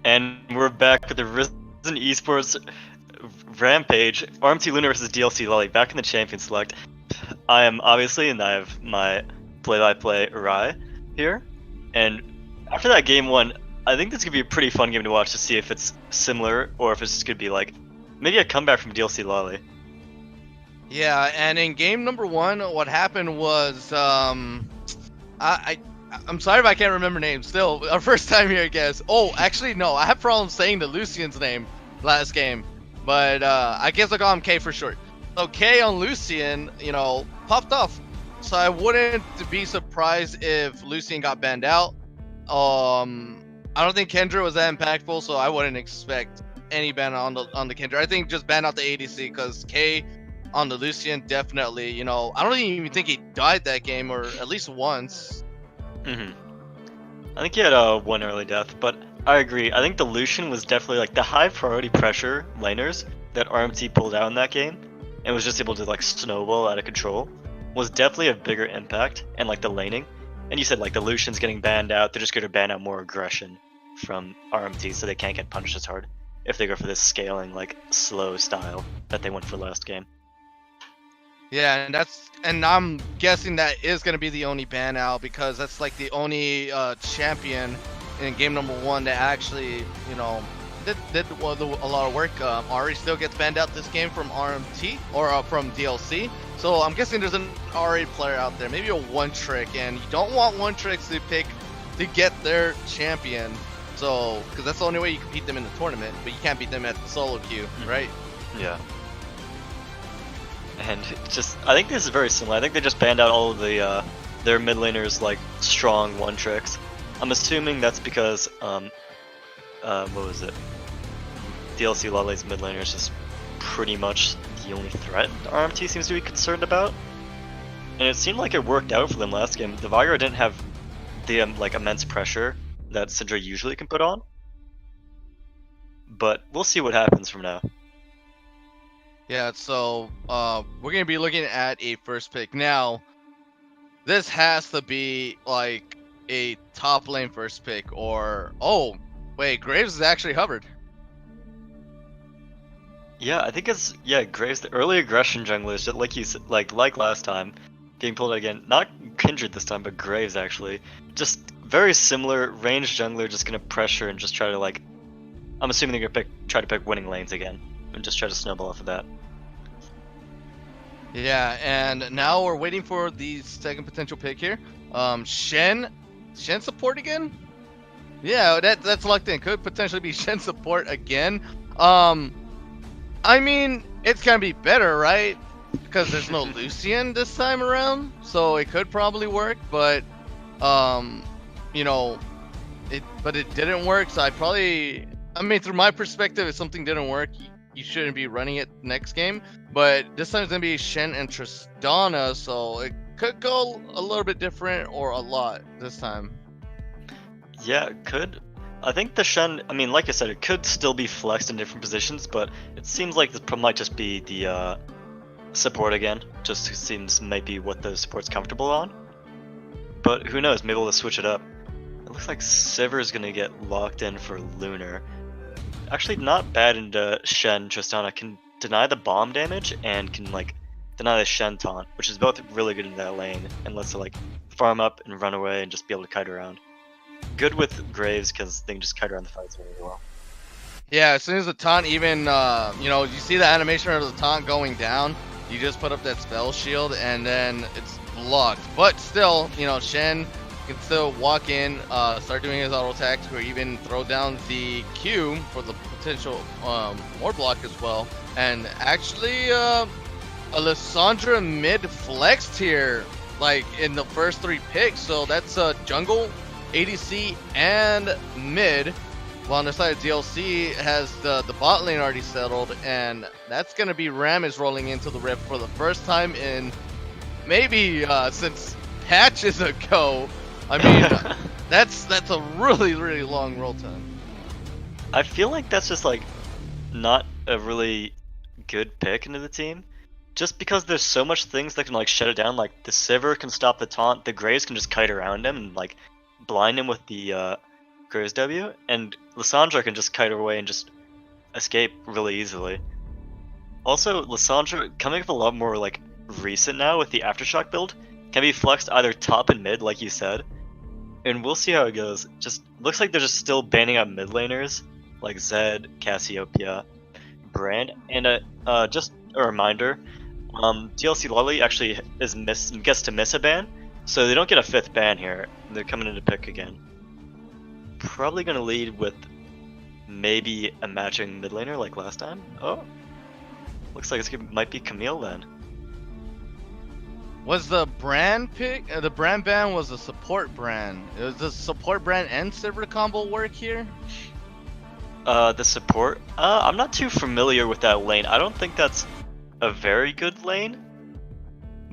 And we're back with the Risen eSports Rampage, RMT Lunar versus DLC Loli, back in the Champion Select. I am obviously, and I have my play-by-play Rai here. And after that game one, I think this could be a pretty fun game to watch to see if it's similar or if it's just gonna be like maybe a comeback from DLC Loli. Yeah, and in game number one, what happened was I'm sorry if I can't remember names. Still, our first time here, I guess. Oh, actually, no. I have problems saying the Lucian's name last game, but I guess I'll call him K for short. So K on Lucian, popped off. So I wouldn't be surprised if Lucian got banned out. I don't think Kendra was that impactful, so I wouldn't expect any ban on the Kendra. I think just ban out the ADC because K on the Lucian definitely. I don't even think he died that game, or at least once. I think he had one early death, but I agree. I think the Lucian was definitely like the high priority pressure laners that RMT pulled out in that game and was just able to like snowball out of control was definitely a bigger impact, and like the laning. And you said like the Lucian's getting banned out, they're just going to ban out more aggression from RMT so they can't get punished as hard if they go for this scaling like slow style that they went for last game. Yeah, and I'm guessing that is going to be the only ban out because that's like the only champion in game number one that actually, did a lot of work. Ari still gets banned out this game from RMT or from DLC. So I'm guessing there's an Ari player out there, maybe a one trick, and you don't want one tricks to pick to get their champion. So, because that's the only way you can beat them in the tournament, but you can't beat them at the solo queue, right? Yeah. And I think this is very similar. I think they just banned out all of the their mid laners like strong one tricks. I'm assuming that's because what was it? DLC Loli's mid laner is just pretty much the only threat RMT seems to be concerned about. And it seemed like it worked out for them last game. The Vigra didn't have the like immense pressure that Syndra usually can put on. But we'll see what happens from now. Yeah, so we're going to be looking at a first pick. Now, this has to be like a top lane first pick or... Oh, wait, Graves is actually hovered. Yeah, I think it's... Yeah, Graves, the early aggression jungler is just like you said, like last time, getting pulled out again. Not Kindred this time, but Graves actually. Just very similar, ranged jungler just going to pressure and just try to like... I'm assuming they're going to try to pick winning lanes again. And just try to snowball off of that. Yeah, and now we're waiting for the second potential pick here. Shen support again? Yeah, that's locked in. Could potentially be Shen support again. I mean, it's gonna be better, right? Because there's no Lucian this time around, so it could probably work. But it didn't work. So through my perspective, if something didn't work, you shouldn't be running it next game. But this time it's going to be Shen and Tristana, so it could go a little bit different or a lot this time. Yeah, it could. I think the Shen, I mean, like I said, it could still be flexed in different positions, but it seems like this might just be the support again. Just seems might be what the support's comfortable on. But who knows, maybe we'll switch it up. It looks like Siver's going to get locked in for Lunar. Actually, not bad into Shen. Tristana can deny the bomb damage and can like deny the Shen taunt, which is both really good in that lane and lets her like farm up and run away and just be able to kite around. Good with Graves because they can just kite around the fights really well. Yeah, as soon as the taunt even, you see the animation of the taunt going down, you just put up that spell shield and then it's blocked. But still, Shen can still walk in, start doing his auto attacks, or even throw down the Q for the potential more block as well. And actually, Alessandra mid flexed here, like in the first three picks. So that's jungle, ADC, and mid. While on the side of DLC has the bot lane already settled, and that's gonna be Ram is rolling into the rift for the first time in maybe since patches ago. I mean, that's a really, really long roll time. I feel like that's just like not a really good pick into the team. Just because there's so much things that can like shut it down, like the Sivir can stop the taunt, the Graves can just kite around him and like blind him with the Graves W, and Lissandra can just kite her away and just escape really easily. Also, Lissandra, coming up a lot more like recent now with the Aftershock build, can be flexed either top and mid, like you said, and we'll see how it goes. Just looks like they're just still banning out mid laners like Zed, Cassiopeia, Brand, and just a reminder, DLC Loli actually gets to miss a ban, so they don't get a 5th ban here. They're coming in to pick again. Probably gonna lead with maybe a matching mid laner like last time. Oh, looks like it might be Camille then. Was the brand pick? The brand ban was a support brand. Does the support brand and Silver combo work here? The support? I'm not too familiar with that lane. I don't think that's a very good lane,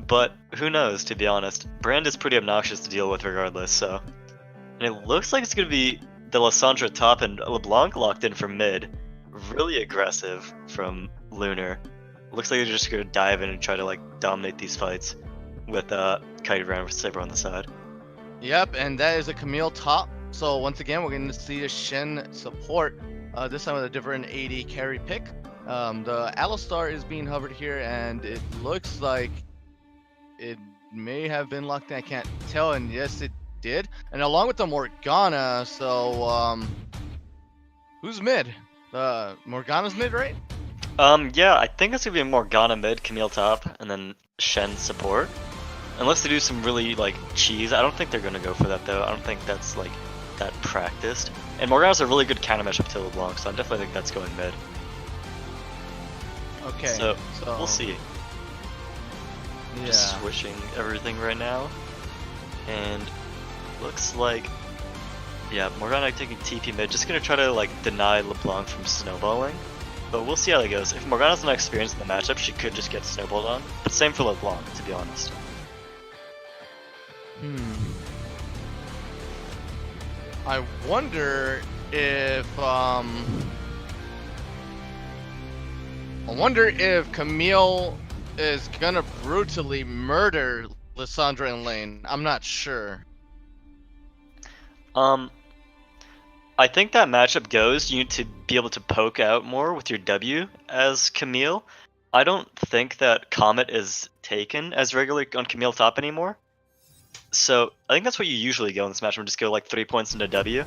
but who knows, to be honest. Brand is pretty obnoxious to deal with regardless, so. And it looks like it's going to be the Lissandra top and LeBlanc locked in for mid. Really aggressive from Lunar. Looks like they're just going to dive in and try to like dominate these fights with Kite around with Saber on the side. Yep, and that is a Camille top. So once again, we're going to see a Shen support. This time with a different AD carry pick. The Alistar is being hovered here, and it looks like it may have been locked in. I can't tell, and yes, it did. And along with the Morgana, so who's mid? Morgana's mid, right? Yeah, I think it's gonna be a Morgana mid, Camille top, and then Shen support. Unless they do some really like cheese, I don't think they're gonna go for that though. I don't think that's like that practiced. And Morgana's a really good counter matchup to LeBlanc, so I definitely think that's going mid. Okay. So we'll see. Yeah. Just switching everything right now, and looks like Morgana taking TP mid, just gonna try to like deny LeBlanc from snowballing. But we'll see how that goes. If Morgana's not experienced in the matchup, she could just get snowballed on. But same for LeBlanc, to be honest. I wonder if Camille is gonna brutally murder Lissandra in lane. I'm not sure. I think that matchup goes, you need to be able to poke out more with your W as Camille. I don't think that Comet is taken as regularly on Camille top anymore. So I think that's what you usually go in this matchup, just go like 3 points into W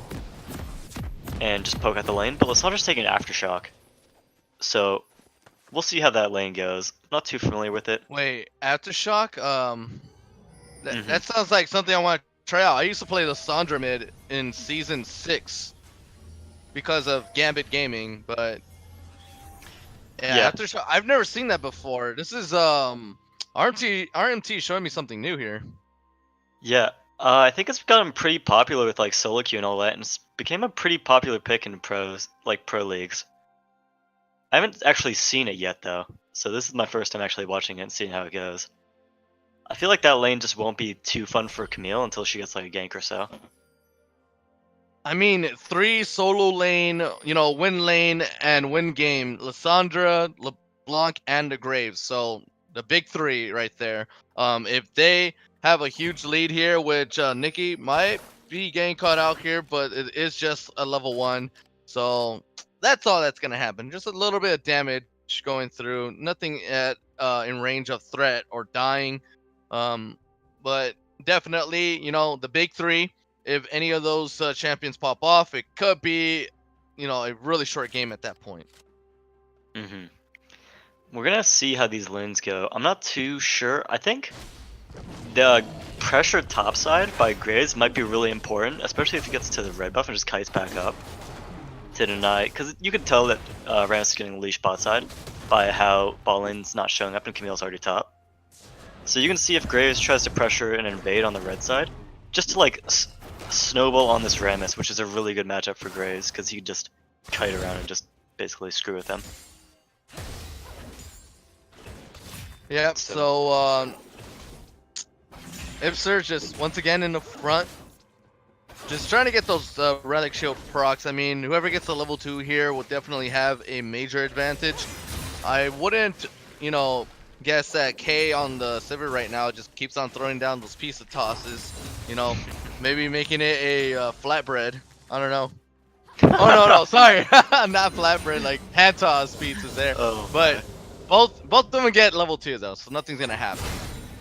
and just poke out the lane. But Lissandra's taking Aftershock, so we'll see how that lane goes. Not too familiar with it. Wait, Aftershock? That sounds like something I want to try out. I used to play Lissandra mid in season 6 because of Gambit Gaming, but yeah, Aftershock. I've never seen that before. This is RMT showing me something new here. Yeah, I think it's gotten pretty popular with like solo queue and all that, and it's became a pretty popular pick in pros, like pro leagues. I haven't actually seen it yet though, so this is my first time actually watching it and seeing how it goes. I feel like that lane just won't be too fun for Camille until she gets like a gank or so. I mean, 3 solo lane, win lane and win game. Lissandra, LeBlanc, and the Graves. So the big 3 right there. If they have a huge lead here, which Nikki might be getting caught out here, but it is just a level 1. So that's all that's going to happen. Just a little bit of damage going through. Nothing in range of threat or dying. But definitely, the big 3, if any of those champions pop off, it could be, a really short game at that point. We're going to see how these lanes go. I'm not too sure. I think the pressure topside by Graves might be really important, especially if he gets to the red buff and just kites back up to deny, because you could tell that Rammus is getting leash bot side by how bot lane's not showing up and Camille's already top. So you can see if Graves tries to pressure and invade on the red side, just to like snowball on this Rammus, which is a really good matchup for Graves, because he can just kite around and just basically screw with them. Yeah, so Ipser just once again in the front, just trying to get those relic shield procs. I mean, whoever gets a level 2 here will definitely have a major advantage. I wouldn't, guess that K on the Sivir right now just keeps on throwing down those pizza tosses, maybe making it a flatbread. I don't know. Oh no, sorry, not flatbread. Like hand toss speeds is there, Oh, but both of them get level 2 though, so nothing's gonna happen.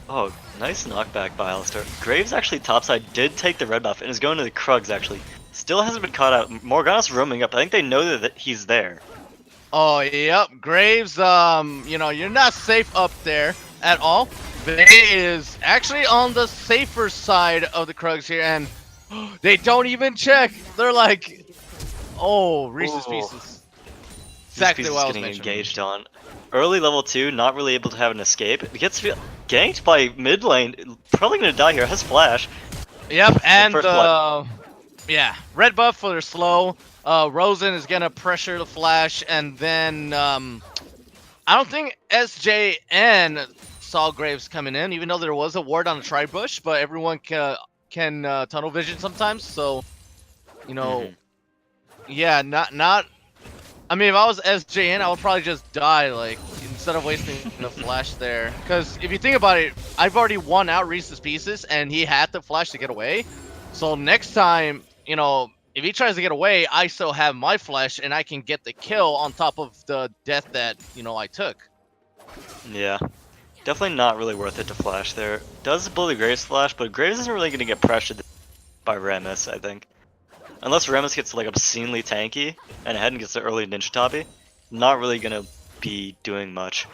oh, nice knockback by Alistair. Graves actually topside did take the red buff and is going to the Krugs actually. Still hasn't been caught out. Morgana's roaming up. I think they know that he's there. Oh yep, Graves. You know you're not safe up there at all. They is actually on the safer side of the Krugs here, and they don't even check. They're like, oh, Reese's Ooh. Pieces. Exactly These what I was getting mentioning. engaged on. Early level 2, not really able to have an escape. It gets ganked by mid lane. Probably gonna die here. Has flash. Yep, and first blood. yeah, red buff for their slow. Rosen is gonna pressure the flash, and then I don't think SJN saw Graves coming in, even though there was a ward on the tri bush, but everyone can tunnel vision sometimes. So, you know, yeah, not. I mean, if I was SJN, I would probably just die, like, instead of wasting the flash there. Because if you think about it, I've already won out Reese's Pieces, and he had the flash to get away. So next time, you know, if he tries to get away, I still have my flash, and I can get the kill on top of the death that, you know, I took. Yeah. Definitely not really worth it to flash there. Does bully Graves flash, but Graves isn't really going to get pressured by Remus, I think. Unless Remus gets like obscenely tanky and ahead and gets the early ninja toppy, not really gonna be doing much.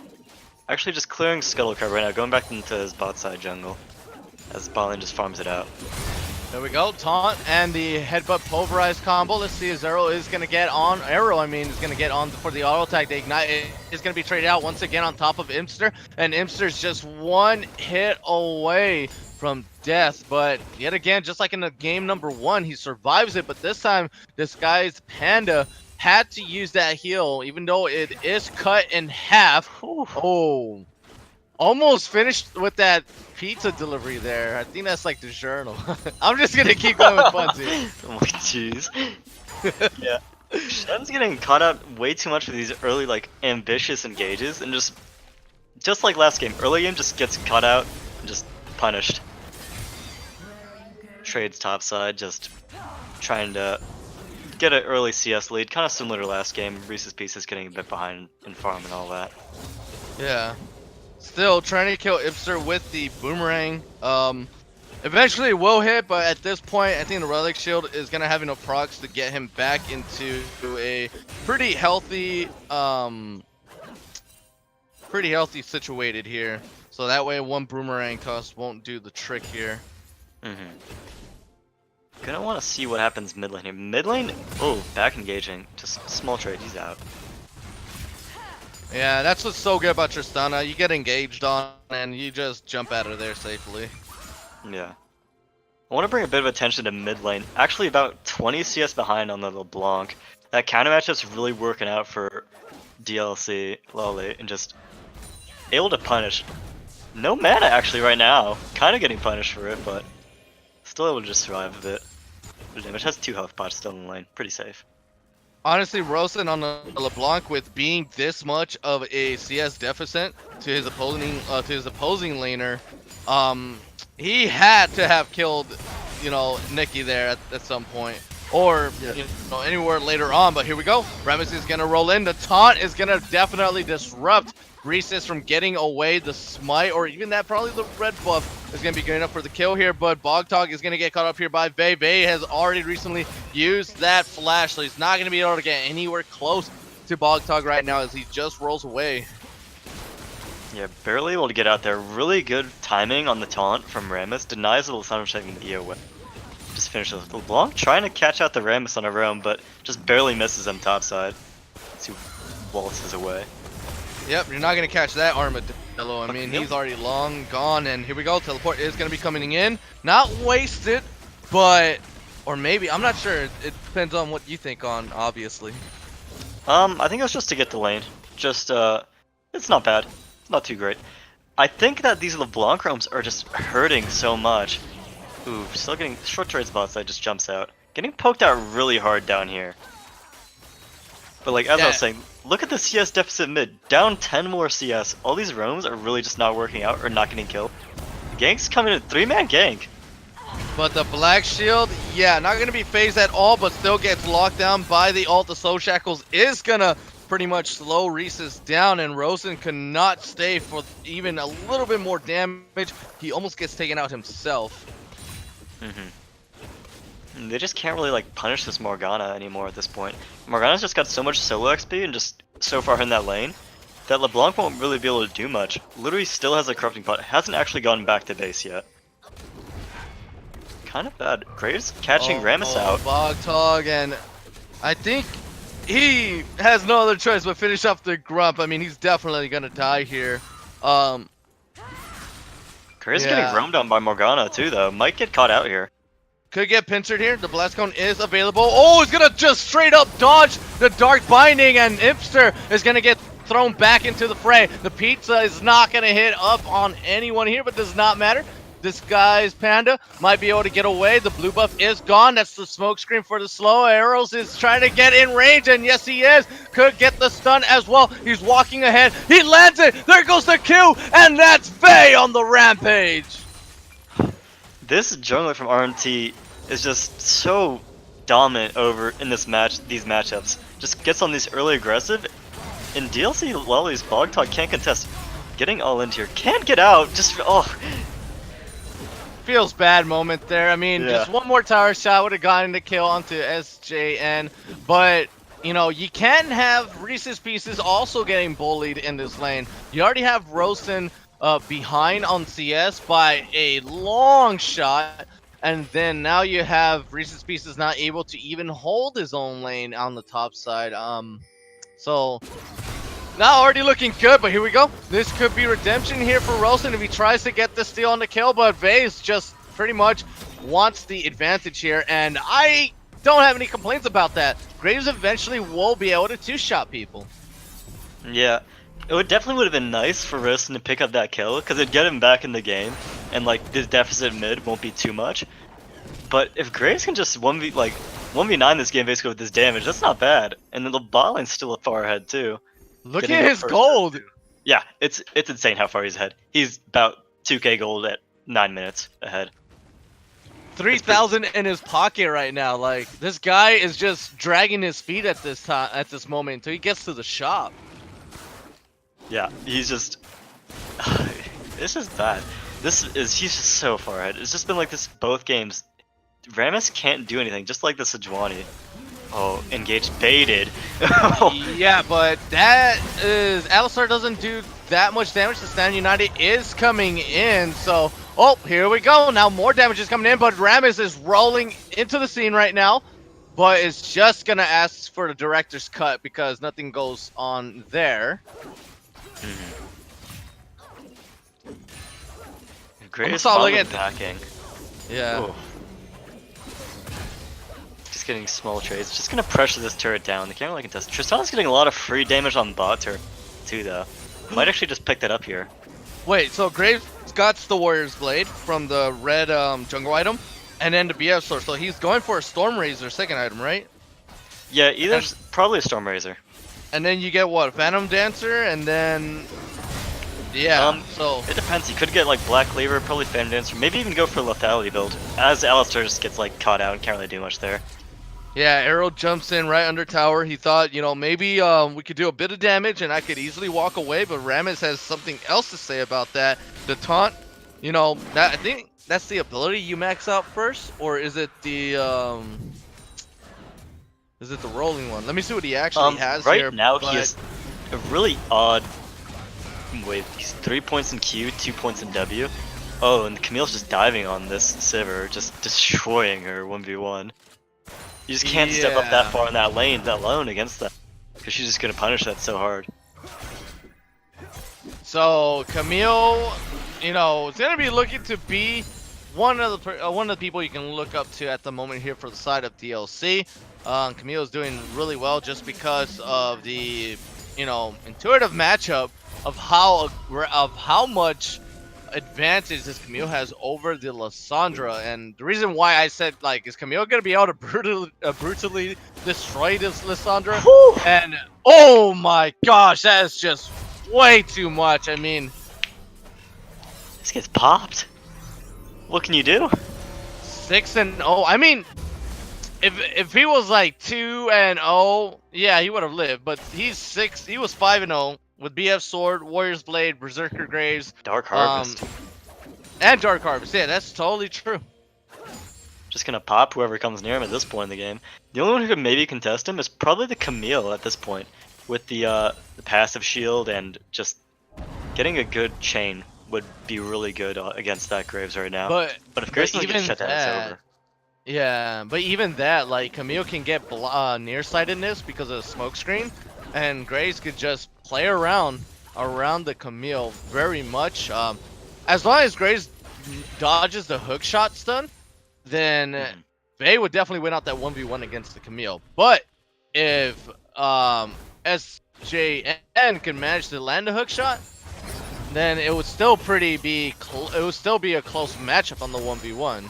Actually just clearing Scuttle Crab right now, going back into his bot side jungle. As bot lane just farms it out. There we go, taunt and the headbutt pulverize combo. Let's see if Zero is gonna get on. Arrow, I mean, is gonna get on for the auto attack. The ignite is gonna be traded out once again on top of Imster, and Imster's just one hit away from death. But yet again, just like in the game number 1, he survives it. But this time, Disguised Panda had to use that heal, even though it is cut in half. Oh. Almost finished with that pizza delivery there. I think that's like the journal. I'm just gonna keep going with Funsy. Oh my jeez. Yeah. Shen's getting caught out way too much for these early like ambitious engages and just like last game, early game just gets caught out and just punished. Trades topside, just trying to get an early CS lead, kind of similar to last game. Reese's Pieces getting a bit behind in farm and all that. Yeah. Still trying to kill Ipster with the boomerang. Eventually it will hit, but at this point, I think the Relic Shield is gonna have enough procs to get him back into a pretty healthy situated here. So that way, one boomerang toss won't do the trick here. Gonna want to see what happens mid lane here. Mid lane, oh, back engaging. Just small trade, he's out. Yeah, that's what's so good about Tristana. You get engaged on, and you just jump out of there safely. Yeah. I want to bring a bit of attention to mid lane. Actually, about 20 CS behind on the LeBlanc. That counter matchup's really working out for DLC, Loli, and just able to punish. No mana actually right now. Kind of getting punished for it, but still able to just survive a bit. Damage has 2 health pots still in the lane. Pretty safe. Honestly, Rosen on the LeBlanc with being this much of a CS deficit to his opposing laner, he had to have killed, you know, Nikki there at some point, or you know, anywhere later on. But here we go. Remus is gonna roll in. The taunt is gonna definitely disrupt Reese's from getting away. The smite, or even that, probably the red buff is gonna be good enough for the kill here. But Bogtog is gonna get caught up here by Vey. Vey has already recently used that flash, so he's not gonna be able to get anywhere close to Bogtog right now as he just rolls away. Yeah, barely able to get out there. Really good timing on the taunt from Rammus. Denies the Lisandro taking the E away. Just finishes with LeBlanc trying to catch out the Rammus on her own, but just barely misses him topside. As he waltzes away. Yep, you're not going to catch that Armadillo. I mean, he's already long gone, and here we go. Teleport is going to be coming in. Not wasted, but... Or maybe, I'm not sure. It depends on what you think on, obviously. I think it was just to get the lane. Just, it's not bad. It's not too great. I think that these LeBlanc roams are just hurting so much. Ooh, still getting short trades bots that just jumps out. Getting poked out really hard down here. But like, as I was saying, look at the CS deficit mid. Down 10 more CS. All these roams are really just not working out or not getting killed. The gank's coming in, 3-man gank. But the Black Shield, Yeah, not going to be phased at all, but still gets locked down by the ult. The Soul Shackles is going to pretty much slow Reese's down, and Rosen cannot stay for even a little bit more damage. He almost gets taken out himself. They just can't really like punish this Morgana anymore at this point. Morgana's just got so much solo XP and just so far in that lane that LeBlanc won't really be able to do much. Literally still has a corrupting pot, hasn't actually gone back to base yet. Kind of bad. Graves catching Rammus out. Bogtog, and I think he has no other choice but finish up the Grump. I mean, he's definitely gonna die here. Graves getting roamed on by Morgana too, though. Might get caught out here. Could get pincered here. The Blast Cone is available. Oh, he's gonna just straight up dodge the Dark Binding, and Impster is gonna get thrown back into the fray. The pizza is not gonna hit up on anyone here, but does not matter. This guy's Panda might be able to get away. The blue buff is gone. That's the smoke screen for the slow. Arrows is trying to get in range, and yes, he is. Could get the stun as well. He's walking ahead. He lands it. There goes the Q, and that's Faye on the Rampage. This jungler from RMT is just so dominant over in this these matchups. Just gets on these early aggressive. In DLC, Loli's Bogtog can't contest. Getting all into here, can't get out. Just feels bad moment there. I mean, just one more tower shot would have gotten the kill onto SJN, but you know, you can have Reese's Pieces also getting bullied in this lane. You already have Rosen behind on CS by a long shot, and then now you have Reese's Pieces not able to even hold his own lane on the top side. So not already looking good, but here we go. This could be redemption here for Rosen if he tries to get the steal on the kill, but Vase just pretty much wants the advantage here, and I don't have any complaints about that. Graves eventually will be able to two-shot people. Yeah, it definitely would have been nice for Rosen to pick up that kill, because it'd get him back in the game, and like this deficit mid won't be too much. But if Graves can just 1v9 this game basically with this damage, that's not bad. And then the bot lane's still far ahead too. Look at his gold! Yeah, it's insane how far he's ahead. He's about 2k gold at 9 minutes ahead. 3,000 in his pocket right now. Like, this guy is just dragging his feet at this moment until he gets to the shop. Yeah, he's just this is bad. He's just so far ahead. It's just been like this both games. Rammus can't do anything, just like the Sejuani. Oh, engaged baited. Yeah, but that is... Alistar doesn't do that much damage. The Stand United is coming in, so... Oh, here we go. Now more damage is coming in, but Rammus is rolling into the scene right now. But it's just going to ask for the director's cut because nothing goes on there. Great solid backing. Yeah. Ooh. Just getting small trades. Just gonna pressure this turret down. They can't really contest. Tristan's getting a lot of free damage on bot turret too, though. Might actually just pick that up here. Wait, so Graves got the Warrior's Blade from the red Jungle item, and then the BF Sword. So he's going for a Storm Razor second item, right? Yeah, probably a Storm Razor. And then you get what? Phantom Dancer, and then... Yeah, so... It depends. He could get like Black Cleaver, probably Phantom Dancer, maybe even go for a Lethality build. As Alistar just gets like caught out and can't really do much there. Yeah, Arrow jumps in right under tower. He thought, you know, maybe we could do a bit of damage and I could easily walk away, but Rammus has something else to say about that. The taunt, you know, I think that's the ability you max out first, or is it the rolling one? Let me see what he actually has right here. Right now he has a really odd... Wait, he's 3 points in Q, 2 points in W. Oh, and Camille's just diving on this Sivir, just destroying her 1v1. You just can't step up that far in that lane alone against that, because she's just gonna punish that so hard. So Camille, you know, is gonna be looking to be one of the people you can look up to at the moment here for the side of DLC. Camille is doing really well just because of the, you know, intuitive matchup of how much advantage this Camille has over the Lissandra. And the reason why I said, like, is Camille gonna be able to brutally destroy this Lissandra? Woo! And oh my gosh, that is just way too much. I mean, this gets popped. What can you do? 6-0. I mean, if he was like 2-0, yeah, he would have lived. But he's 6. He was 5-0 with BF Sword, Warrior's Blade, Berserker Graves, Dark Harvest. and Dark Harvest. Yeah, that's totally true. Just gonna pop whoever comes near him at this point in the game. The only one who could maybe contest him is probably the Camille at this point, with the passive shield and just getting a good chain would be really good against that Graves right now. But if Graves doesn't get shut down, it's over. Yeah, but even that, like, Camille can get nearsightedness because of the smoke screen, and Graves could just play around the Camille very much. As long as Graves dodges the hook shot stun, then Vey would definitely win out that 1v1 against the Camille. But if SJN can manage to land a hook shot, then it would still be a close matchup on the 1v1.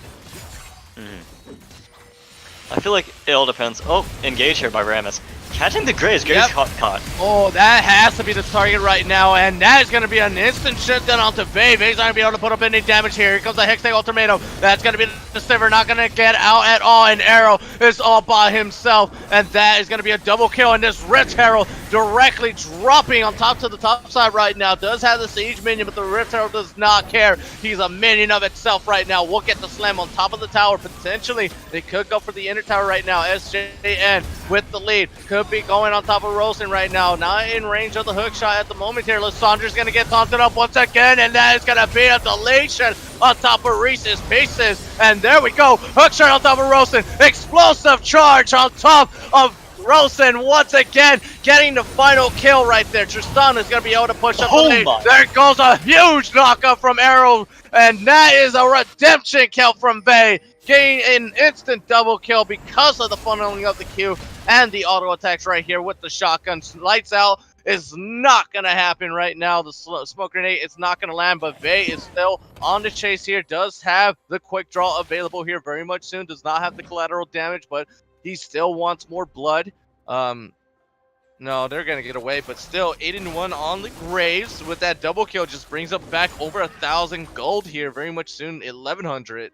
I feel like it all depends. Oh, engage here by Rammus. Catching the Graves. Graves caught. Oh, that has to be the target right now, and that is going to be an instant shutdown onto Vey. Vey's not going to be able to put up any damage here. Here comes the Hextech Ultimatum. That's going to be the Sivir, not going to get out at all, and Arrow is all by himself, and that is going to be a double kill, and this Rift Herald directly dropping on top to the top side right now. Does have the Siege minion, but the Rift Herald does not care. He's a minion of itself right now. We'll get the slam on top of the tower, potentially. They could go for the inner tower right now. SJN with the lead. Could be going on top of Rosen right now. Not in range of the hook shot at the moment here. Lissandra's going to get taunted up once again, and that is going to be a deletion on top of Reese's Pieces. And there we go. Hook shot on top of Rosen. Explosive charge on top of Rosen once again, getting the final kill right there. Tristan is going to be able to push up the lead. There goes a huge knockup from Arrow, and that is a redemption kill from Vey. Getting an instant double kill because of the funneling of the Q and the auto attacks right here with the shotgun. Lights out is not going to happen right now. The smoke grenade is not going to land, but Vey is still on the chase here. Does have the quick draw available here very much soon. Does not have the collateral damage, but he still wants more blood. No, they're going to get away, but still 8-1 on the Graves with that double kill. Just brings up back over 1,000 gold here very much soon, 1,100.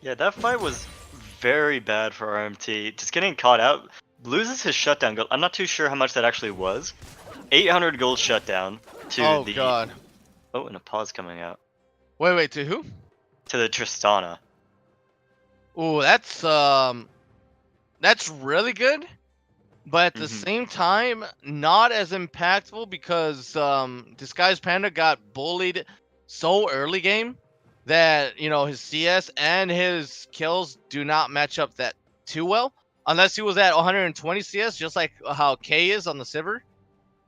Yeah, that fight was very bad for RMT. Just getting caught out, loses his shutdown gold. I'm not too sure how much that actually was. 800 gold shutdown to the... God. Oh, and a pause coming out. Wait, to who? To the Tristana. Ooh, that's really good. But at the same time, not as impactful because Disguised Panda got bullied so early game that, you know, his CS and his kills do not match up that too well. Unless he was at 120 CS, just like how K is on the Sivir.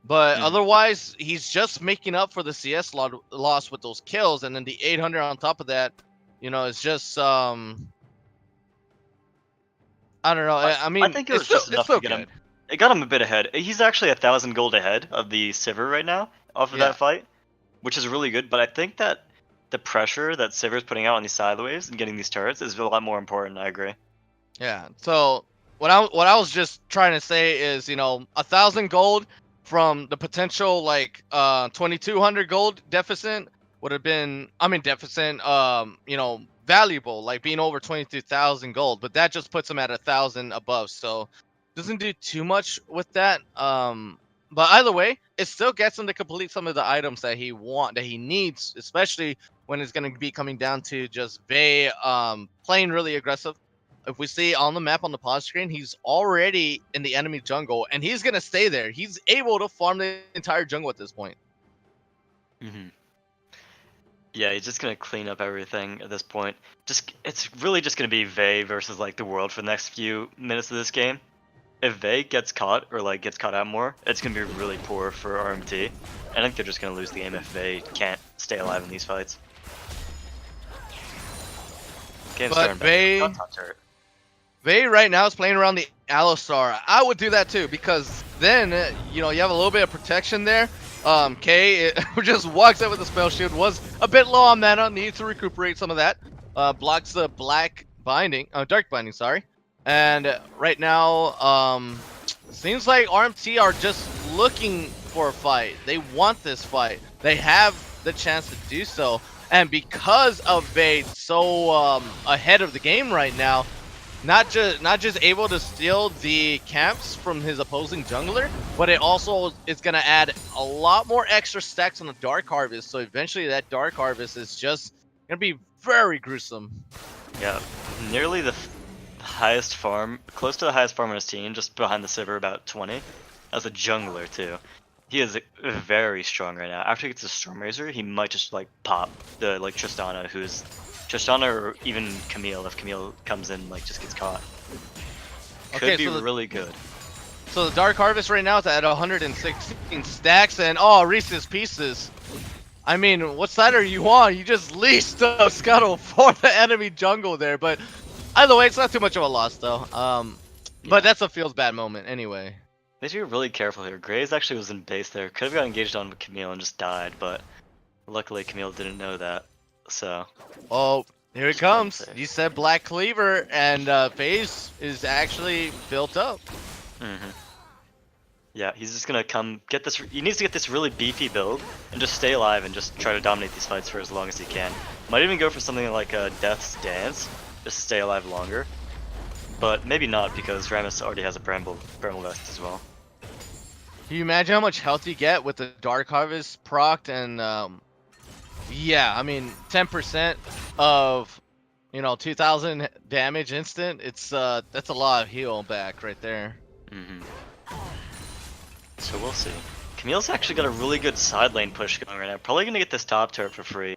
But otherwise, he's just making up for the CS loss with those kills. And then the 800 on top of that, you know, it's just... I don't know. I mean, I think it was just enough to get him. It got him a bit ahead. He's actually 1,000 gold ahead of the Sivir right now off of that fight, which is really good. But I think that the pressure that Sivir's putting out on these sideways and getting these turrets is a lot more important. I agree. Yeah. So what I was just trying to say is, you know, 1,000 gold from the potential like 2,200 gold deficit would have been, you know, valuable, like being over 22,000 gold, but that just puts him at 1,000 above, so doesn't do too much with that. But either way, it still gets him to complete some of the items that he needs, especially when it's going to be coming down to just Vey playing really aggressive. If we see on the map on the pause screen, he's already in the enemy jungle, and he's going to stay there. He's able to farm the entire jungle at this point. Yeah, he's just gonna clean up everything at this point. It's really just gonna be Vey versus like the world for the next few minutes of this game. If Vey gets caught or like gets caught out more, it's gonna be really poor for RMT. I think they're just gonna lose the game if Vey can't stay alive in these fights. But Vey right now is playing around the Alistar. I would do that too, because then you know you have a little bit of protection there. K just walks out with the spell shield, was a bit low on mana, needs to recuperate some of that. Blocks the dark binding, sorry. And right now, seems like RMT are just looking for a fight. They want this fight. They have the chance to do so. And because of Vey so ahead of the game right now, not just able to steal the camps from his opposing jungler, but it also is gonna add a lot more extra stacks on the Dark Harvest. So eventually, that Dark Harvest is just gonna be very gruesome. Yeah, nearly the highest farm, close to the highest farm on his team, just behind the Sivir, about 20. As a jungler too, he is very strong right now. After he gets the Storm Razor, he might just like pop the Tristana or even Camille if Camille comes in like just gets caught. Could be really good. So the Dark Harvest right now is at 116 stacks, and oh, Reese's Pieces. I mean, what side are you on? You just leased the Scuttle for the enemy jungle there, but either way, it's not too much of a loss though. But that's a feels bad moment anyway. They should be really careful here. Graves actually was in base there. Could have got engaged on with Camille and just died, but luckily Camille didn't know that. So. Oh, here it comes. You said Black Cleaver, and FaZe is actually built up. Yeah, he's just gonna come get this. He needs to get this really beefy build and just stay alive and just try to dominate these fights for as long as he can. Might even go for something like a Death's Dance, just stay alive longer. But maybe not because Rammus already has a Bramble Vest as well. Can you imagine how much health you get with the Dark Harvest procced? And yeah, I mean 10% of 2,000 damage instant. It's that's a lot of heal back right there. So we'll see. Camille's actually got a really good side lane push going right now. Probably gonna get this top turret for free.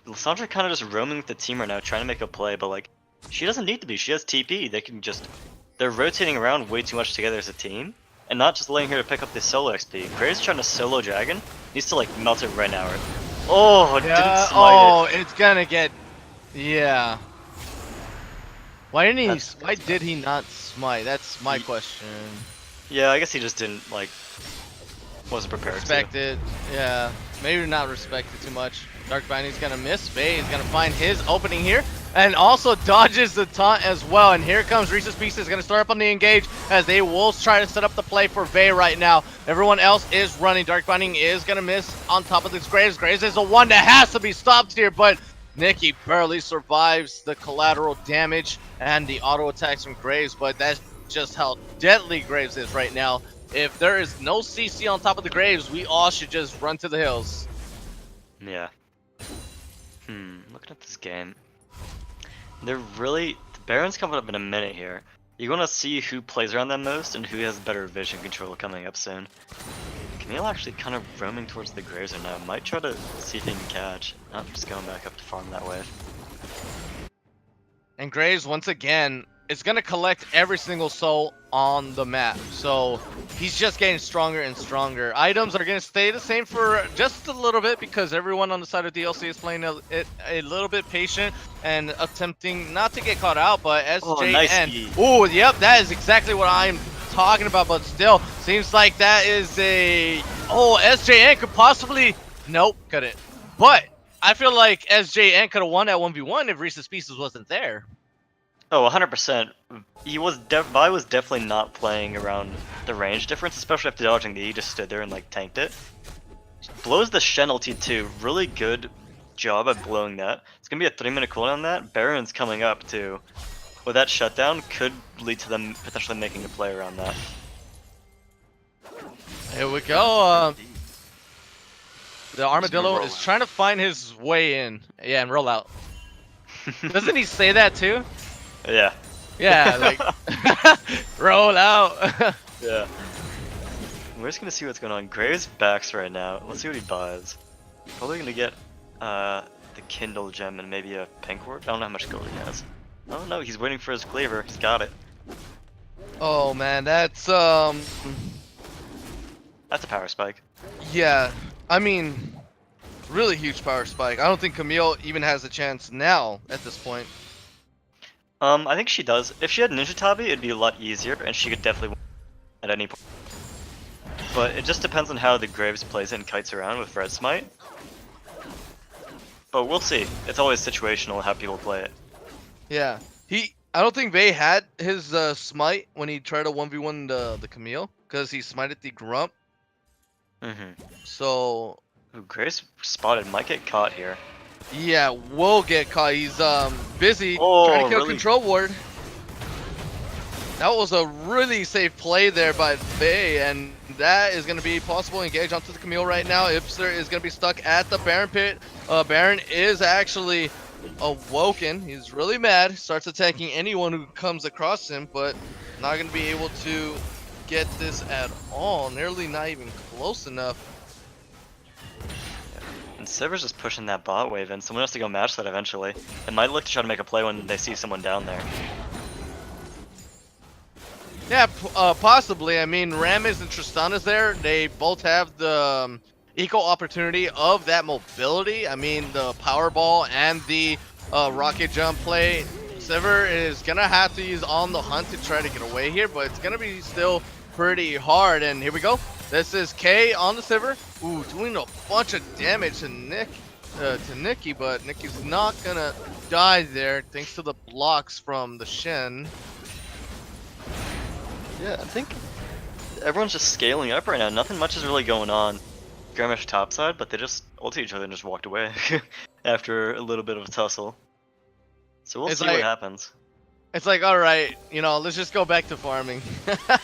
Lissandra kind of just roaming with the team right now, trying to make a play, but like she doesn't need to be. She has TP. They're rotating around way too much together as a team. And not just letting her to pick up this solo XP. Graves trying to solo Dragon. Needs to like melt it right now. Oh, yeah, didn't smite it. It's gonna get. Yeah. Why did he not smite? That's my question. Yeah, I guess he just didn't wasn't prepared. Respect it. Yeah. Maybe not respect it too much. Dark Binding's gonna miss. Faye is gonna find his opening here. And also dodges the taunt as well. And here comes Reese's Pieces, gonna start up on the engage as they will try to set up the play for Vay right now. Everyone else is running. Dark Binding is gonna miss on top of this Graves. Graves is the one that has to be stopped here, but Nikki barely survives the collateral damage and the auto attacks from Graves, but that's just how deadly Graves is right now. If there is no CC on top of the Graves, we all should just run to the hills. Yeah. Looking at this game. The Baron's coming up in a minute here. You want to see who plays around them most and who has better vision control coming up soon. Camille actually kind of roaming towards the Graves right now. Might try to see if he can catch. Not just going back up to farm that way. And Graves, once again, is going to collect every single soul on the map. So he's just getting stronger and stronger. Items are going to stay the same for just a little bit because everyone on the side of DLC is playing a little bit patient and attempting not to get caught out, but SJN. Oh, yep, that is exactly what I'm talking about, but still seems like that is a... Oh, SJN could possibly... Nope, couldn't. But I feel like SJN could have won that 1v1 if Reese's Pieces wasn't there. Oh, 100%. Vi was definitely not playing around the range difference, especially after dodging the E. He just stood there and like tanked it. Blows the Shen ulti too. Really good job at blowing that. It's gonna be a 3-minute cooldown on that. Baron's coming up too. With that shutdown, could lead to them potentially making a play around that. Here we go. The Armadillo is trying to find his way in. Yeah, and roll out. Doesn't he say that too? Yeah. Yeah, like roll out. Yeah. We're just gonna see what's going on. Graves backs right now. Let's see what he buys. Probably gonna get the Kindle gem and maybe a pink ward. I don't know how much gold he has. Oh no, he's waiting for his cleaver. He's got it. Oh man, that's a power spike. Yeah, I mean, really huge power spike. I don't think Camille even has a chance now at this point. I think she does. If she had Ninja Tabi, it'd be a lot easier, and she could definitely win at any point. But it just depends on how the Graves plays it and kites around with Red Smite. But we'll see. It's always situational how people play it. Yeah, I don't think Vay had his smite when he tried to 1v1 the Camille, because he smited the Grump. So... Ooh, Graves spotted, might get caught here. Yeah, will get caught. He's busy trying to kill really? Control Ward. That was a really safe play there by Faye, and that is going to be possible engage onto the Camille right now. Ipster is going to be stuck at the Baron pit. Baron is actually awoken. He's really mad. Starts attacking anyone who comes across him, but not going to be able to get this at all. Nearly not even close enough. And Silver's just pushing that bot wave, and someone has to go match that eventually. It might look to try to make a play when they see someone down there. Yeah, possibly. I mean, Rampage and Tristana's there. They both have the equal opportunity of that mobility. I mean, the Powerball and the rocket jump play. Silver is going to have to use on the hunt to try to get away here, but it's going to be still pretty hard. And here we go. This is K on the Silver. Ooh, doing a bunch of damage to Nikki, but Nikki's not going to die there thanks to the blocks from the Shen. Yeah, I think everyone's just scaling up right now. Nothing much is really going on. Grandmash topside, but they just ulted each other and just walked away after a little bit of a tussle. So we'll see what happens. It's like, alright, you know, let's just go back to farming.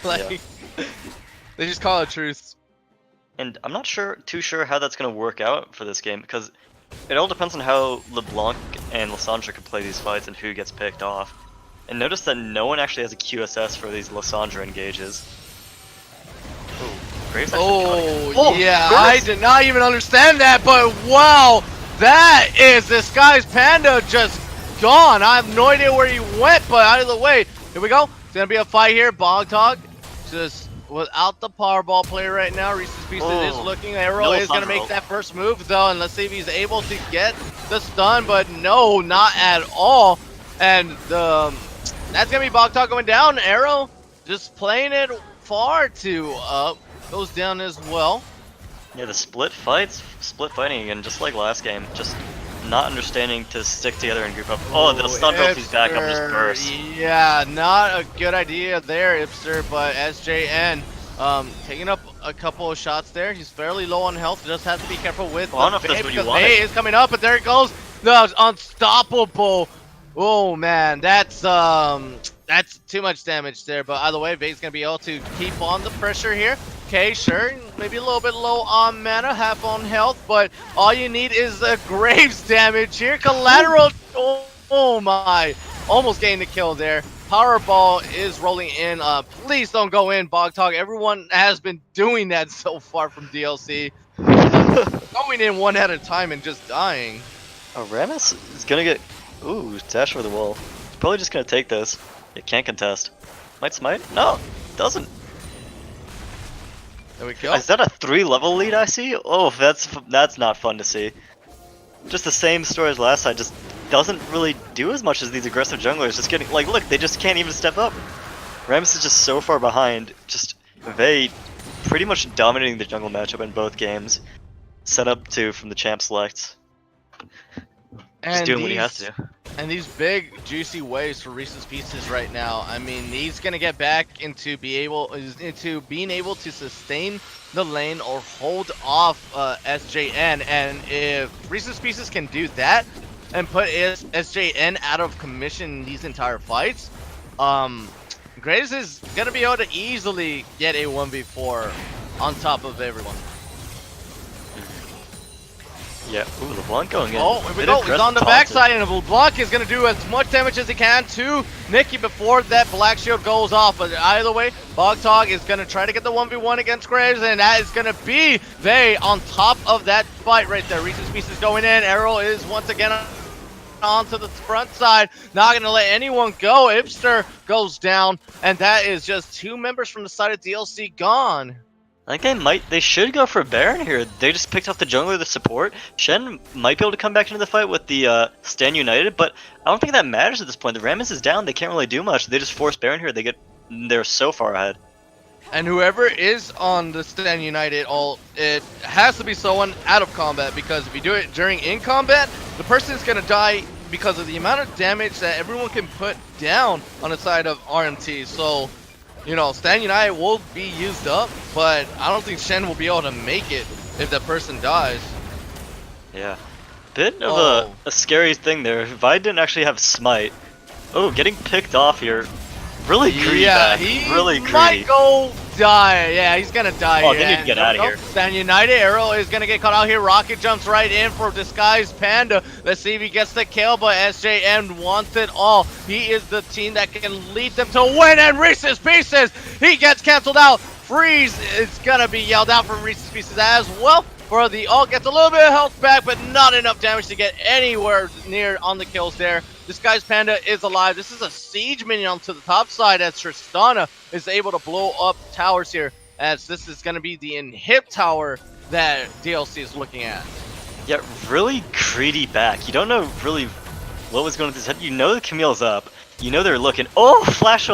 Like, yeah. They just call it truce. And I'm not too sure how that's going to work out for this game, because it all depends on how LeBlanc and Lysandra can play these fights and who gets picked off. And notice that no one actually has a QSS for these Lysandra engages. Ooh, Graves yeah, I did not even understand that, but wow, that is this guy's Panda just gone. I have no idea where he went, but either way, here we go. It's gonna be a fight here. Bogtog just without the Powerball player right now. Reese's Pieces is looking. Arrow is gonna make that first move though, and let's see if he's able to get the stun, but no, not at all. And that's gonna be Bogtog going down. Arrow just playing it far too up. Goes down as well. Yeah, the split fighting again, just like last game. Just not understanding to stick together and group up. Oh, the stun he's back up just burst. Yeah, not a good idea there, Ipster, but SJN taking up a couple of shots there. He's fairly low on health. Just has to be careful with Faye, because Faye is coming up, but there it goes. The unstoppable. Oh man, that's too much damage there. But either way, Faye's gonna be able to keep on the pressure here. Okay, sure, maybe a little bit low on mana, half on health, but all you need is the Graves damage here. Collateral, oh my, almost getting the kill there. Powerball is rolling in. Please don't go in, Bogtog. Everyone has been doing that so far from DLC. Going in one at a time and just dying. Oh, Rammus is gonna get, ooh, dash over the wall. He's probably just gonna take this. It can't contest. Might smite? No, doesn't. There we go. Is that a 3-level lead I see? Oh, that's not fun to see. Just the same story as last time, just doesn't really do as much as these aggressive junglers. Just getting, like, look, they just can't even step up. Rammus is just so far behind. Just they pretty much dominating the jungle matchup in both games. Set up from the champ selects. Just doing what he has to do. And these big juicy waves for Reese's Pieces right now. I mean, he's gonna get back into being able to sustain the lane or hold off SJN. And if Reese's Pieces can do that and put SJN out of commission in these entire fights, Graves is gonna be able to easily get a 1v4 on top of everyone. Yeah, ooh, LeBlanc going in. Oh, here we go. He's on the backside, and LeBlanc is going to do as much damage as he can to Nikki before that black shield goes off. But either way, Bogtog is going to try to get the 1v1 against Graves, and that is going to be Vey on top of that fight right there. Reese's Pieces going in. Arrow is once again onto the front side. Not going to let anyone go. Ipster goes down, and that is just 2 members from the side of DLC gone. I think they should go for Baron here. They just picked off the jungler, the support. Shen might be able to come back into the fight with the Stand United, but I don't think that matters at this point. The Rammus is down, they can't really do much. They just force Baron here, they're so far ahead. And whoever is on the Stand United ult, it has to be someone out of combat, because if you do it during in combat, the person is going to die because of the amount of damage that everyone can put down on the side of RMT. So, you know, Stand United will be used up, but I don't think Shen will be able to make it if that person dies. Yeah. Bit of a scary thing there. Vi didn't actually have smite. Oh, getting picked off here. Really greedy. Yeah, back. he really greedy. might go die. Yeah, he's gonna die. Oh, they need to get out of here. And United Arrow is gonna get caught out here. Rocket jumps right in for Disguised Panda. Let's see if he gets the kill, but SJM wants it all. He is the team that can lead them to win, and Reese's Pieces, he gets canceled out. Freeze is gonna be yelled out from Reese's Pieces as well. For the ult, gets a little bit of health back, but not enough damage to get anywhere near on the kills there. Disguised Panda is alive. This is a siege minion onto the top side as Tristana is able to blow up towers here, as this is going to be the inhib tower that DLC is looking at. Yeah, really greedy back. You don't know really what was going through his head. You know the Camille's up. You know they're looking. Oh, flash!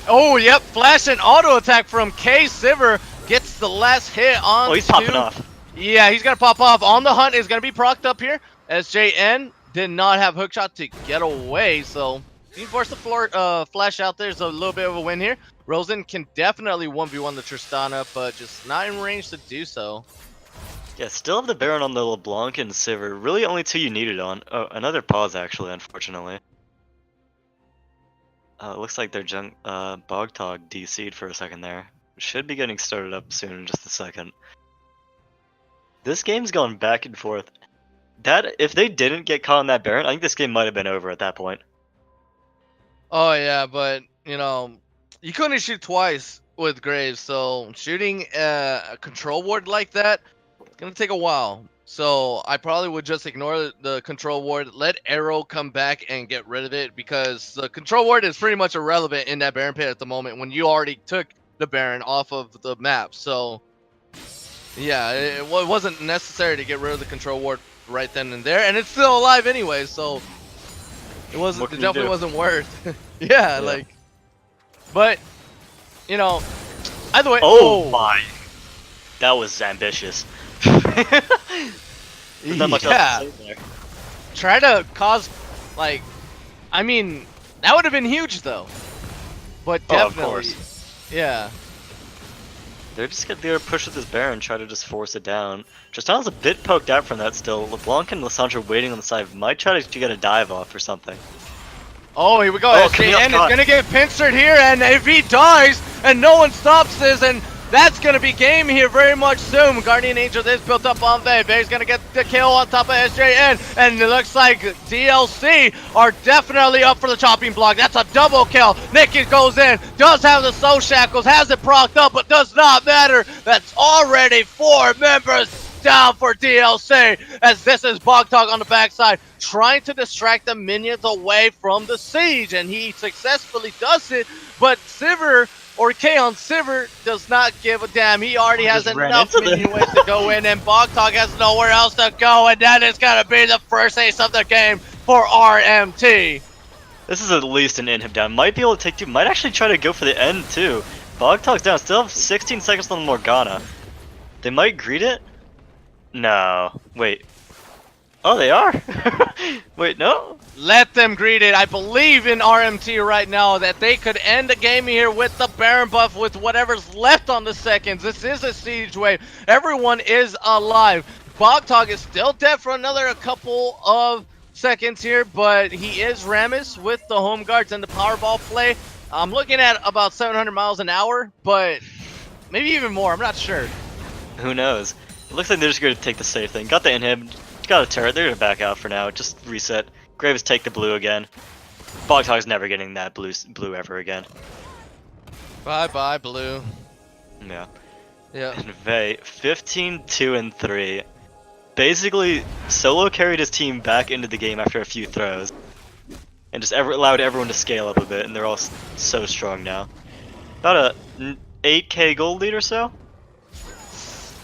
Oh, yep, flash and auto attack from K Sivir gets the last hit on. Oh, he's popping off. Yeah, he's going to pop off. On the Hunt is going to be procced up here. SJN did not have hookshot to get away, so he forced the floor flash out there. So a little bit of a win here. Rosen can definitely 1v1 the Tristana, but just not in range to do so. Yeah, still have the Baron on the LeBlanc and Sivir. Really only two you needed on. Oh, another pause actually, unfortunately. Looks like their Bogtog DC'd for a second there. Should be getting started up soon in just a second. This game's gone back and forth. That if they didn't get caught on that Baron, I think this game might have been over at that point. Oh yeah, but you know, you couldn't shoot twice with Graves, so shooting a control ward like that, it's gonna take a while. So I probably would just ignore the control ward, let Arrow come back and get rid of it, because the control ward is pretty much irrelevant in that Baron pit at the moment when you already took the Baron off of the map. So yeah, it wasn't necessary to get rid of the control ward right then and there, and it's still alive anyway, so it wasn't. It definitely wasn't worth. yeah, like, but you know, either way. Oh my, that was ambitious. Not much else to say there. Try to cause, like, I mean, that would have been huge though. But definitely, of course. Yeah. They're gonna push with this Baron, try to just force it down. Tristana's a bit poked out from that still. LeBlanc and Lissandra waiting on the side. Might try to get a dive off or something. Oh, here we go. Oh, SJN is gonna get pincered here, and if he dies and no one stops this, and that's gonna be game here very much soon. Guardian Angel is built up on Vey. Vey's gonna get the kill on top of SJN, and it looks like DLC are definitely up for the chopping block. That's a double kill. Nikki goes in, does have the soul shackles, has it procced up, but does not matter. That's already 4 members down for DLC, as this is Bogtog on the backside trying to distract the minions away from the siege, and he successfully does it, but Sivir, or Kaon Sivir, does not give a damn. He already has enough minion ways to go in, and Bogtog has nowhere else to go, and that is going to be the first ace of the game for RMT. This is at least an inhib down. Might be able to take 2. Might actually try to go for the end too. Bogtog's down. Still have 16 seconds on the Morgana. They might greet it? No. Wait. Oh, they are? Wait, no? Let them greet it. I believe in RMT right now that they could end the game here with the Baron buff with whatever's left on the seconds. This is a siege wave. Everyone is alive. Bogtog is still dead for another couple of seconds here, but he is Ramus with the home guards and the powerball play. I'm looking at about 700 miles an hour, but maybe even more. I'm not sure. Who knows? It looks like they're just going to take the safe thing. Got the inhib. Got a turret. They're going to back out for now. Just reset. Graves take the blue again. Bogtog's never getting that blue ever again. Bye-bye, blue. Yeah. Yeah. And Vey, 15-2-3. Basically, solo carried his team back into the game after a few throws. And just allowed everyone to scale up a bit, and they're all so strong now. About a 8k gold lead or so?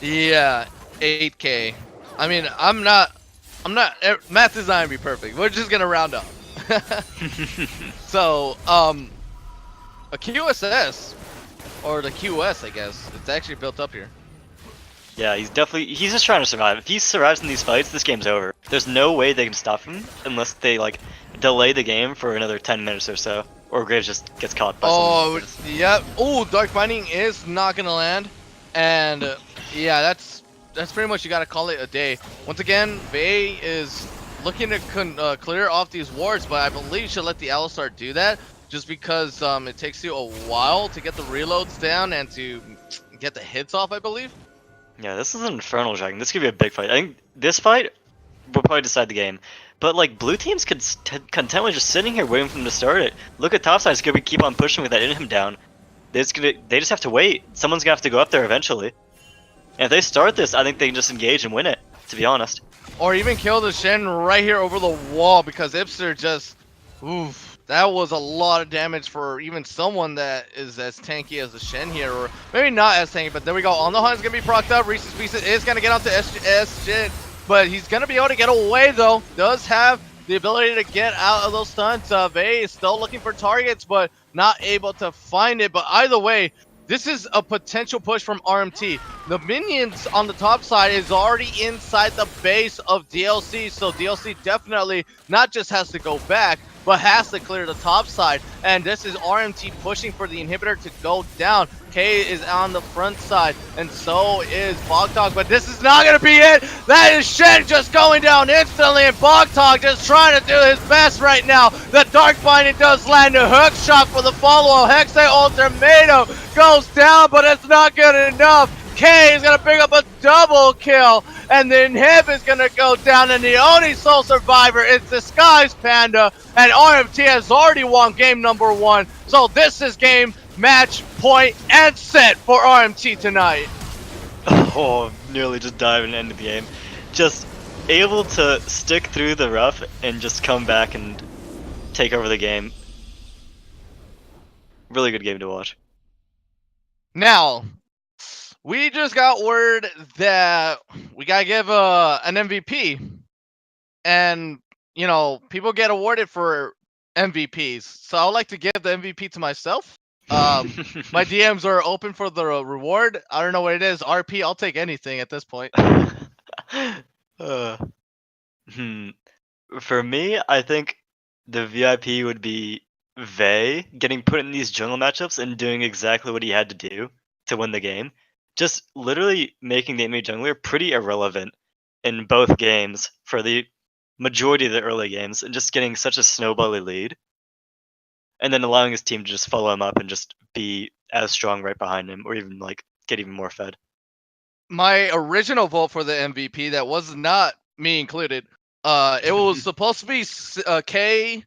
Yeah, 8k. I mean, I'm not, math is not gonna be perfect. We're just gonna round up. So, a QSS, or the QS, I guess, it's actually built up here. Yeah, he's just trying to survive. If he survives in these fights, this game's over. There's no way they can stop him unless they, like, delay the game for another 10 minutes or so. Or Graves just gets caught by someone. Yep. Oh, Dark Binding is not gonna land. And, yeah, that's pretty much, you gotta call it a day. Once again, Vey is looking to clear off these wards, but I believe she'll let the Alistar do that. just because it takes you a while to get the reloads down and to get the hits off, I believe. Yeah, this is an Infernal Dragon. This could be a big fight. I think this fight will probably decide the game. But like blue teams could contently just sitting here waiting for them to start it. Look at topside, it's gonna keep on pushing with that in him down. They just have to wait. Someone's gonna have to go up there eventually. And if they start this, I think they can just engage and win it, to be honest. Or even kill the Shen right here over the wall, because Ipster just, oof, that was a lot of damage for even someone that is as tanky as the Shen here, or maybe not as tanky, but there we go. On the Hunt is going to be procced up. Reese's Pieces is going to get onto S Shen, but he's going to be able to get away though. Does have the ability to get out of those stunts. Vey is still looking for targets, but not able to find it. But either way, this is a potential push from RMT. The minions on the top side is already inside the base of DLC, so DLC definitely not just has to go back, but has to clear the top side. And this is RMT pushing for the inhibitor to go down. K is on the front side, and so is Bogtog, but this is not gonna be it. That is Shen just going down instantly, and Bogtog just trying to do his best right now. The Dark Binding does land a hook shot for the follow-up. Hexe Ultimatum goes down, but it's not good enough. K is gonna pick up a double kill, and then Hip is gonna go down, and the only sole survivor is Disguise Panda, and RMT has already won game number 1. So this is game, match, point, and set for RMT tonight. Oh, nearly just dive and end the game. Just able to stick through the rough and just come back and take over the game. Really good game to watch. Now, we just got word that we gotta give an MVP, and you know, people get awarded for MVPs. So I would like to give the MVP to myself. My DMs are open for the reward. I don't know what it is. RP, I'll take anything at this point. For me, I think the VIP would be Vey getting put in these jungle matchups and doing exactly what he had to do to win the game. Just literally making the enemy jungler pretty irrelevant in both games for the majority of the early games, and just getting such a snowbally lead. And then allowing his team to just follow him up and just be as strong right behind him, or even like get even more fed. My original vote for the MVP, that was not me included. It was supposed to be K,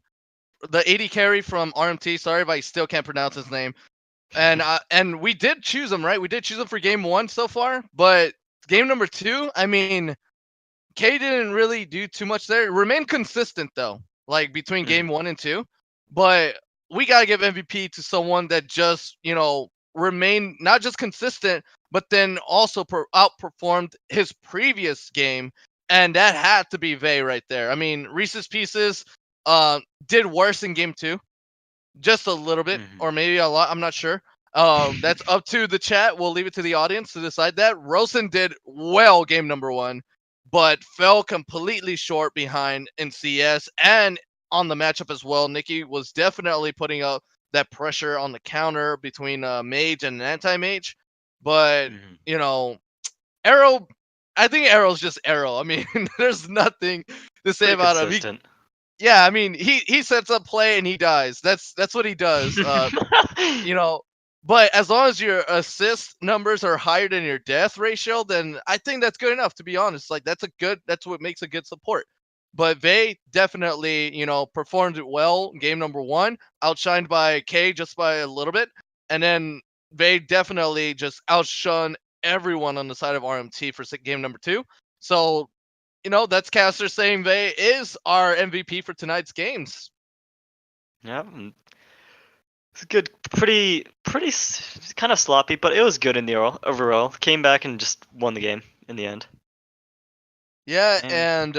the 80 carry from RMT. Sorry if I still can't pronounce his name. And we did choose him, right? We did choose him for game 1 so far, but game number 2, I mean, K didn't really do too much there. Remained consistent though, like between game 1 and 2. But we gotta give MVP to someone that just, you know, remained not just consistent, but then also outperformed his previous game, and that had to be Vey right there. I mean, Reese's Pieces did worse in game 2, just a little bit, or maybe a lot. I'm not sure. That's up to the chat. We'll leave it to the audience to decide that. Rosen did well game number 1, but fell completely short behind in CS and on the matchup as well. Nikki was definitely putting up that pressure on the counter between mage and anti-mage, but you know, Arrow, I think Arrow's just Arrow. I mean, there's nothing to say about him. Yeah, I mean, he sets up play and he dies. That's what he does. You know, but as long as your assist numbers are higher than your death ratio, then I think that's good enough, to be honest. Like that's what makes a good support. But Vey definitely, you know, performed well game number 1, outshined by K just by a little bit, and then Vey definitely just outshone everyone on the side of RMT for game number 2. So, you know, that's Caster saying Vey is our MVP for tonight's games. Yeah, it's good. Pretty kind of sloppy, but it was good in the overall. Came back and just won the game in the end. Yeah, and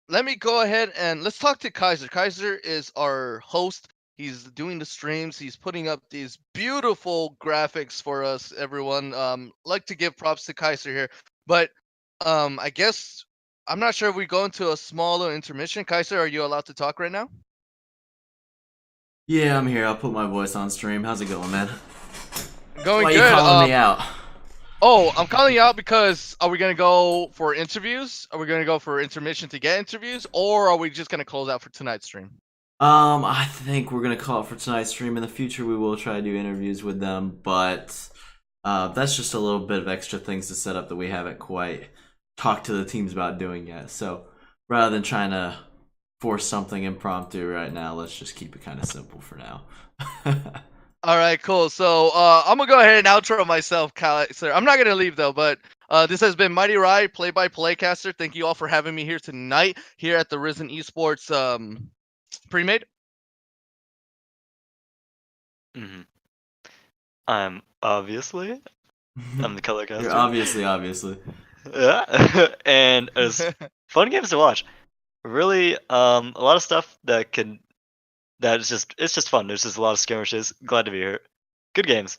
let me go ahead and let's talk to Kaiser. Kaiser is our host. He's doing the streams. He's putting up these beautiful graphics for us, everyone. Like to give props to Kaiser here. But I guess I'm not sure if we go into a smaller intermission. Kaiser, are you allowed to talk right now? Yeah, I'm here. I'll put my voice on stream. How's it going, man? Going Why good. Are you calling me out? Oh, I'm calling you out because are we going to go for interviews? Are we going to go for intermission to get interviews? Or are we just going to close out for tonight's stream? I think we're gonna call it for tonight's stream. In the future, we will try to do interviews with them, but that's just a little bit of extra things to set up that we haven't quite talked to the teams about doing yet. So rather than trying to force something impromptu right now, let's just keep it kind of simple for now. All right, cool. So I'm gonna go ahead and outro myself, Kyle. Sir, I'm not gonna leave though, but this has been Mighty Rye, play-by-play caster. Thank you all for having me here tonight, here at the Risen Esports pre-made. Mm-hmm. I'm the color caster. You're obviously. Yeah, and it's fun games to watch. Really, a lot of stuff it's just fun. There's just a lot of skirmishes. Glad to be here. Good games.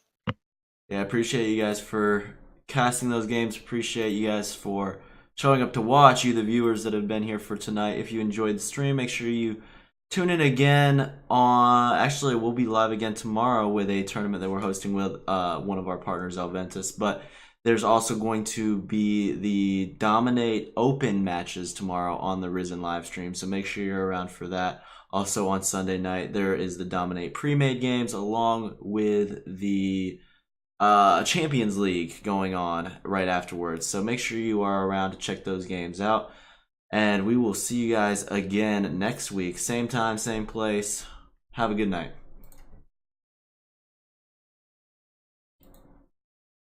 Yeah, I appreciate you guys for casting those games. Appreciate you guys for showing up to watch. You, the viewers that have been here for tonight. If you enjoyed the stream, make sure you tune in again on. Actually, we'll be live again tomorrow with a tournament that we're hosting with one of our partners, Alventus. But there's also going to be the Dominate Open matches tomorrow on the Risen live stream. So make sure you're around for that. Also on Sunday night, there is the Dominate pre-made games along with the Champions League going on right afterwards. So make sure you are around to check those games out. And we will see you guys again next week. Same time, same place. Have a good night.